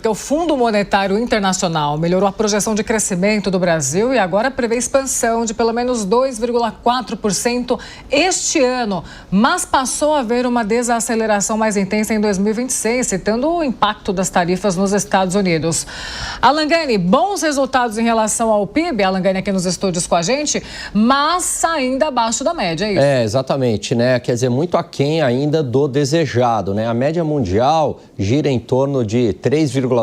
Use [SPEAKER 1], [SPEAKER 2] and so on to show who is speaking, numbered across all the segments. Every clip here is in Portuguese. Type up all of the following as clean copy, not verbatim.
[SPEAKER 1] porque o Fundo Monetário Internacional melhorou a projeção de crescimento do Brasil e agora prevê expansão de pelo menos 2,4% este ano, mas passou a haver uma desaceleração mais intensa em 2026, citando o impacto das tarifas nos Estados Unidos. Alan Gani, bons resultados em relação ao PIB, Alan Gani aqui nos estúdios com a gente, mas ainda abaixo da média, é isso?
[SPEAKER 2] Exatamente, né? Quer dizer, muito aquém ainda do desejado, né? A média mundial gira em torno de 3,2%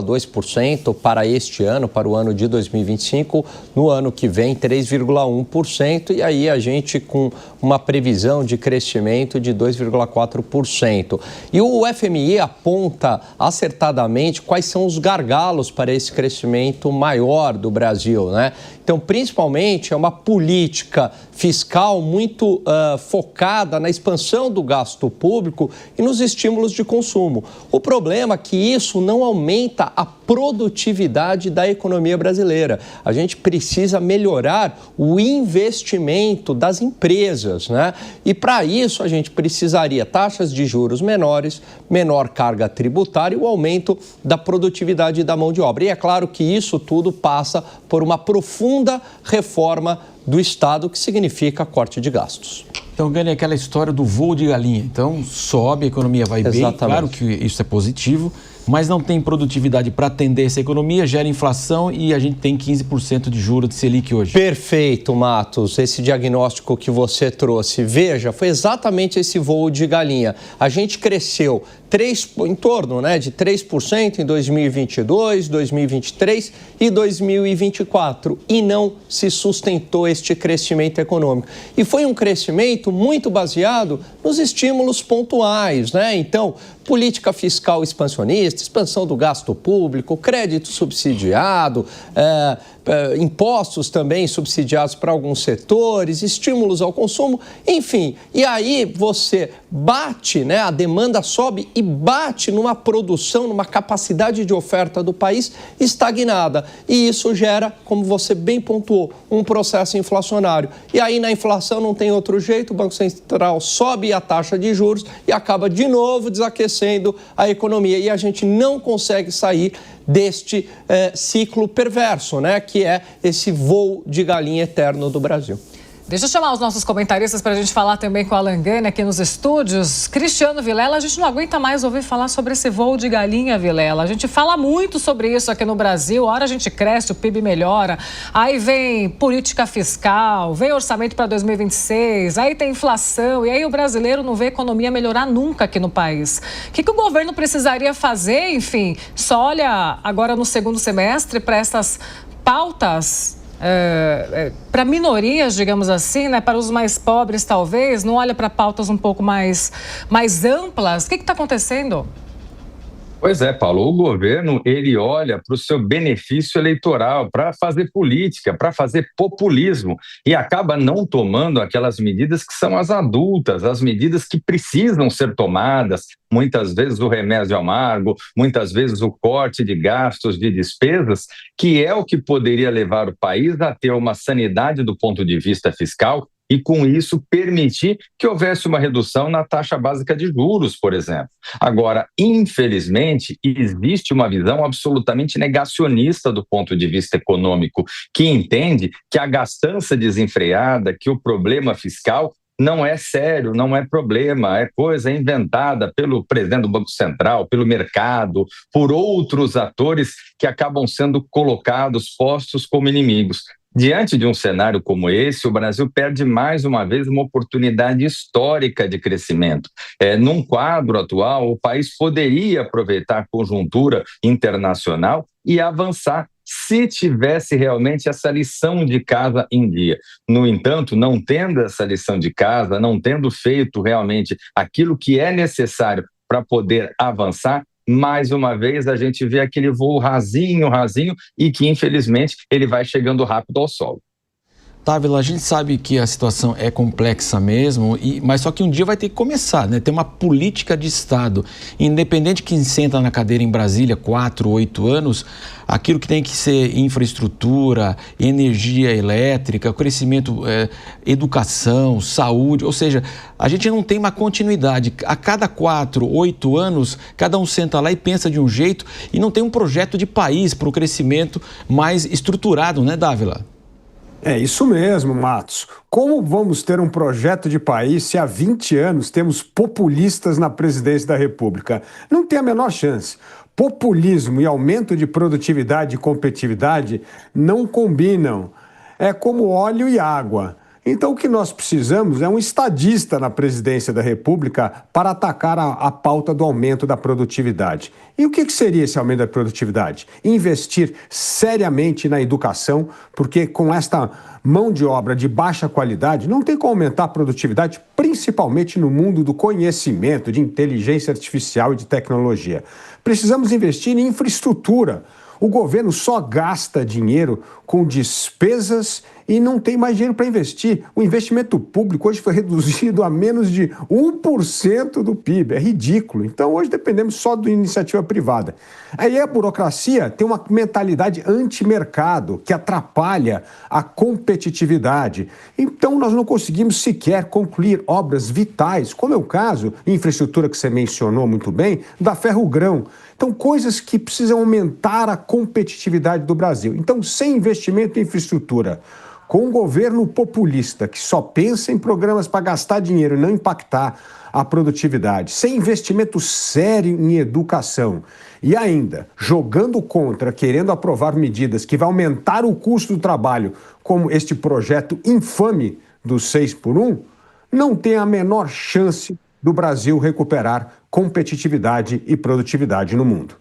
[SPEAKER 2] para este ano, para o ano de 2025, no ano que vem 3,1%, e aí a gente com uma previsão de crescimento de 2,4%. E o FMI aponta acertadamente quais são os gargalos para esse crescimento maior do Brasil, né? Então, principalmente, é uma política fiscal muito focada na expansão do gasto público e nos estímulos de consumo. O problema é que isso não aumenta a produtividade da economia brasileira. A gente precisa melhorar o investimento das empresas, né? E para isso a gente precisaria taxas de juros menores, menor carga tributária e o aumento da produtividade da mão de obra. E é claro que isso tudo passa por uma profunda reforma do Estado, que significa corte de gastos.
[SPEAKER 3] Então, Gani, aquela história do voo de galinha. Então, sobe, a economia vai bem. Claro que isso é positivo, mas não tem produtividade para atender essa economia, gera inflação e a gente tem 15% de juros de Selic hoje.
[SPEAKER 2] Perfeito, Matos, esse diagnóstico que você trouxe. Veja, foi exatamente esse voo de galinha. A gente cresceu em torno de 3% em 2022, 2023 e 2024 e não se sustentou este crescimento econômico. E foi um crescimento muito baseado nos estímulos pontuais, né? Então, política fiscal expansionista, expansão do gasto público, crédito subsidiado, impostos também subsidiados para alguns setores, estímulos ao consumo, enfim. E aí você bate, né? A demanda sobe e bate numa produção, numa capacidade de oferta do país estagnada. E isso gera, como você bem pontuou, um processo inflacionário. E aí na inflação não tem outro jeito, o Banco Central sobe a taxa de juros e acaba de novo desaquecendo a economia. E a gente não consegue sair deste ciclo perverso, né? Que é esse voo de galinha eterno do Brasil.
[SPEAKER 1] Deixa eu chamar os nossos comentaristas para a gente falar também com o Alan Gani aqui nos estúdios. Cristiano Vilela, a gente não aguenta mais ouvir falar sobre esse voo de galinha, Vilela. A gente fala muito sobre isso aqui no Brasil. A hora a gente cresce, o PIB melhora. Aí vem política fiscal, vem orçamento para 2026, aí tem inflação. E aí o brasileiro não vê a economia melhorar nunca aqui no país. O que o governo precisaria fazer, enfim? Só olha agora no segundo semestre para essas pautas... para minorias, digamos assim, né? Para os mais pobres, talvez, não olha para pautas um pouco mais amplas. O que está acontecendo?
[SPEAKER 4] Pois é, Paulo, o governo, ele olha para o seu benefício eleitoral, para fazer política, para fazer populismo e acaba não tomando aquelas medidas que são as adultas, as medidas que precisam ser tomadas, muitas vezes o remédio amargo, muitas vezes o corte de gastos, de despesas, que é o que poderia levar o país a ter uma sanidade do ponto de vista fiscal e, com isso, permitir que houvesse uma redução na taxa básica de juros, por exemplo. Agora, infelizmente, existe uma visão absolutamente negacionista do ponto de vista econômico, que entende que a gastança desenfreada, que o problema fiscal não é sério, não é problema, é coisa inventada pelo presidente do Banco Central, pelo mercado, por outros atores que acabam sendo colocados, postos como inimigos. Diante de um cenário como esse, o Brasil perde mais uma vez uma oportunidade histórica de crescimento. Num quadro atual, o país poderia aproveitar a conjuntura internacional e avançar se tivesse realmente essa lição de casa em dia. No entanto, não tendo essa lição de casa, não tendo feito realmente aquilo que é necessário para poder avançar, mais uma vez a gente vê aquele voo rasinho e que infelizmente ele vai chegando rápido ao solo.
[SPEAKER 3] Távila, a gente sabe que a situação é complexa mesmo, mas só que um dia vai ter que começar, né? Ter uma política de Estado. Independente de quem senta na cadeira em Brasília 4, 8 anos, aquilo que tem que ser infraestrutura, energia elétrica, crescimento, educação, saúde, ou seja, a gente não tem uma continuidade. A cada 4, 8 anos, cada um senta lá e pensa de um jeito e não tem um projeto de país para o crescimento mais estruturado, né, Dávila?
[SPEAKER 5] É isso mesmo, Matos. Como vamos ter um projeto de país se há 20 anos temos populistas na presidência da República? Não tem a menor chance. Populismo e aumento de produtividade e competitividade não combinam. É como óleo e água. Então, o que nós precisamos é um estadista na presidência da República para atacar a pauta do aumento da produtividade. E o que seria esse aumento da produtividade? Investir seriamente na educação, porque com esta mão de obra de baixa qualidade, não tem como aumentar a produtividade, principalmente no mundo do conhecimento, de inteligência artificial e de tecnologia. Precisamos investir em infraestrutura. O governo só gasta dinheiro com despesas e não tem mais dinheiro para investir. O investimento público hoje foi reduzido a menos de 1% do PIB. É ridículo. Então, hoje dependemos só da iniciativa privada. Aí a burocracia tem uma mentalidade anti-mercado que atrapalha a competitividade. Então, nós não conseguimos sequer concluir obras vitais, como é o caso, infraestrutura que você mencionou muito bem, da Ferrogrão. Então, coisas que precisam aumentar a competitividade do Brasil. Então, sem investimento em infraestrutura, com um governo populista que só pensa em programas para gastar dinheiro e não impactar a produtividade, sem investimento sério em educação e ainda jogando contra, querendo aprovar medidas que vão aumentar o custo do trabalho, como este projeto infame do 6x1, não tem a menor chance do Brasil recuperar competitividade e produtividade no mundo.